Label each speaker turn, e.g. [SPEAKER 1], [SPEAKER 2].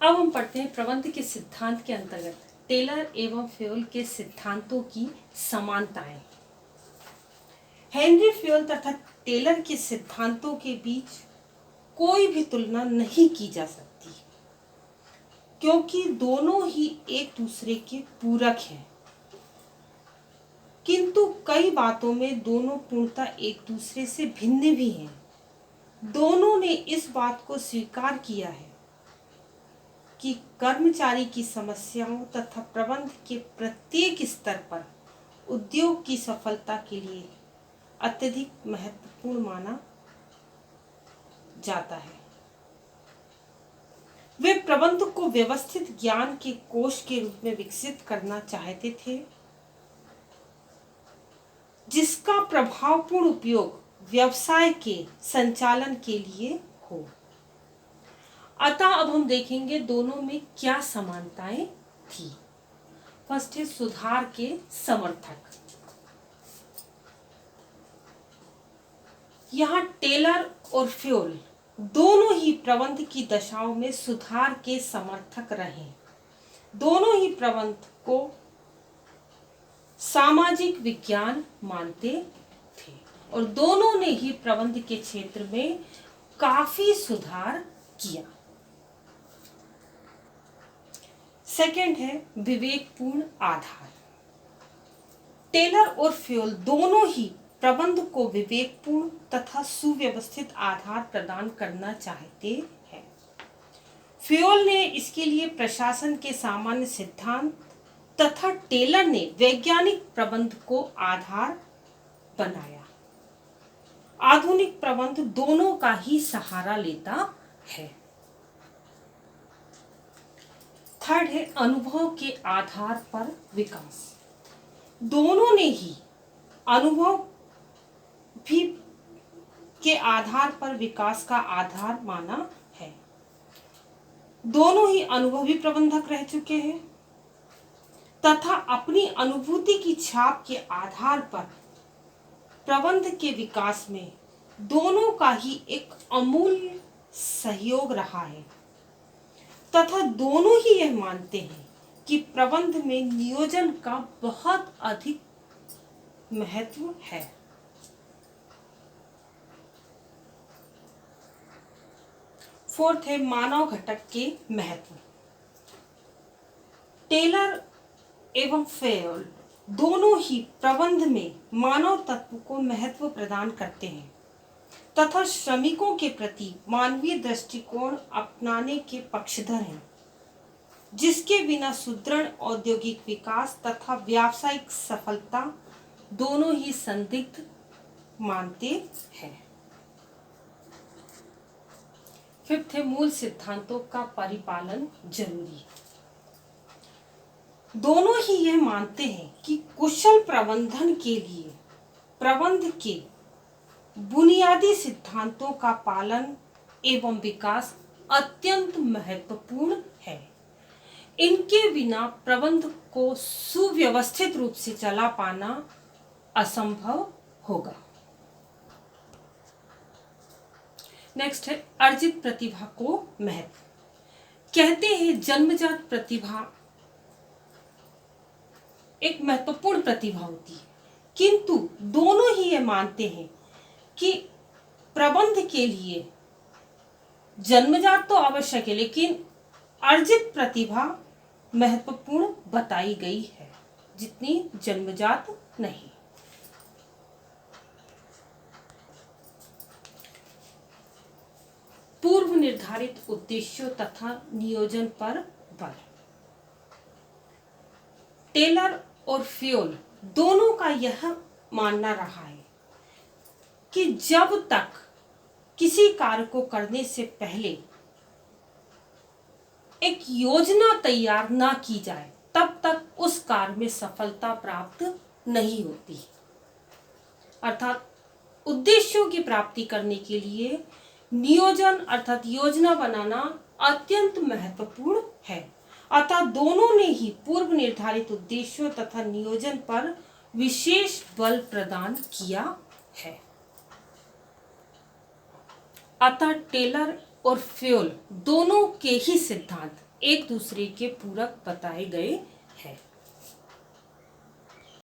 [SPEAKER 1] अब हम पढ़ते हैं प्रबंध के सिद्धांत के अंतर्गत टेलर एवं फ्योल के सिद्धांतों की समानताएं। हेनरी फ्योल तथा टेलर के सिद्धांतों के बीच कोई भी तुलना नहीं की जा सकती, क्योंकि दोनों ही एक दूसरे के पूरक हैं। किंतु कई बातों में दोनों पूर्णतः एक दूसरे से भिन्न भी हैं। दोनों ने इस बात को स्वीकार किया है कि कर्मचारी की समस्याओं तथा प्रबंध के प्रत्येक स्तर पर उद्योग की सफलता के लिए अत्यधिक महत्वपूर्ण माना जाता है। वे प्रबंध को व्यवस्थित ज्ञान के कोश के रूप में विकसित करना चाहते थे, जिसका प्रभावपूर्ण उपयोग व्यवसाय के संचालन के लिए हो। अतः अब हम देखेंगे दोनों में क्या समानताएं थी। फर्स्ट है सुधार के समर्थक। यहाँ टेलर और फ्योल दोनों ही प्रबंध की दशाओं में सुधार के समर्थक रहे। दोनों ही प्रबंध को सामाजिक विज्ञान मानते थे और दोनों ने ही प्रबंध के क्षेत्र में काफी सुधार किया। सेकंड है विवेकपूर्ण आधार। टेलर और फ्योल दोनों ही प्रबंध को विवेकपूर्ण तथा सुव्यवस्थित आधार प्रदान करना चाहते हैं। फ्योल ने इसके लिए प्रशासन के सामान्य सिद्धांत तथा टेलर ने वैज्ञानिक प्रबंध को आधार बनाया। आधुनिक प्रबंध दोनों का ही सहारा लेता है। थर्ड है अनुभव के आधार पर विकास। दोनों ने ही अनुभव भी के आधार पर विकास का आधार माना है। दोनों ही अनुभवी प्रबंधक रह चुके हैं तथा अपनी अनुभूति की छाप के आधार पर प्रबंध के विकास में दोनों का ही एक अमूल्य सहयोग रहा है तथा दोनों ही यह मानते हैं कि प्रबंध में नियोजन का बहुत अधिक महत्व है। फोर्थ है मानव घटक के महत्व। टेलर एवं फ्योल दोनों ही प्रबंध में मानव तत्व को महत्व प्रदान करते हैं तथा श्रमिकों के प्रति मानवीय दृष्टिकोण अपनाने के पक्षधर हैं, जिसके बिना सुदृढ़ औद्योगिक विकास तथा व्यावसायिक सफलता दोनों ही संदिग्ध मानते हैं। फिफ्थ है मूल सिद्धांतों का परिपालन जरूरी। दोनों ही यह मानते हैं कि कुशल प्रबंधन के लिए प्रबंध के बुनियादी सिद्धांतों का पालन एवं विकास अत्यंत महत्वपूर्ण है। इनके बिना प्रबंध को सुव्यवस्थित रूप से चला पाना असंभव होगा। नेक्स्ट है अर्जित प्रतिभा को महत्व। कहते हैं जन्मजात प्रतिभा एक महत्वपूर्ण प्रतिभा होती है, किंतु दोनों ही ये मानते हैं कि प्रबंध के लिए जन्मजात तो आवश्यक है, लेकिन अर्जित प्रतिभा महत्वपूर्ण बताई गई है, जितनी जन्मजात नहीं। पूर्व निर्धारित उद्देश्यों तथा नियोजन पर बल। टेलर और फ्योल दोनों का यह मानना रहा है कि जब तक किसी कार्य को करने से पहले एक योजना तैयार ना की जाए, तब तक उस कार्य में सफलता प्राप्त नहीं होती। अर्थात उद्देश्यों की प्राप्ति करने के लिए नियोजन अर्थात योजना बनाना अत्यंत महत्वपूर्ण है। अतः दोनों ने ही पूर्व निर्धारित उद्देश्यों तथा नियोजन पर विशेष बल प्रदान किया है। अतः टेलर और फ्योल दोनों के ही सिद्धांत एक दूसरे के पूरक बताए गए हैं।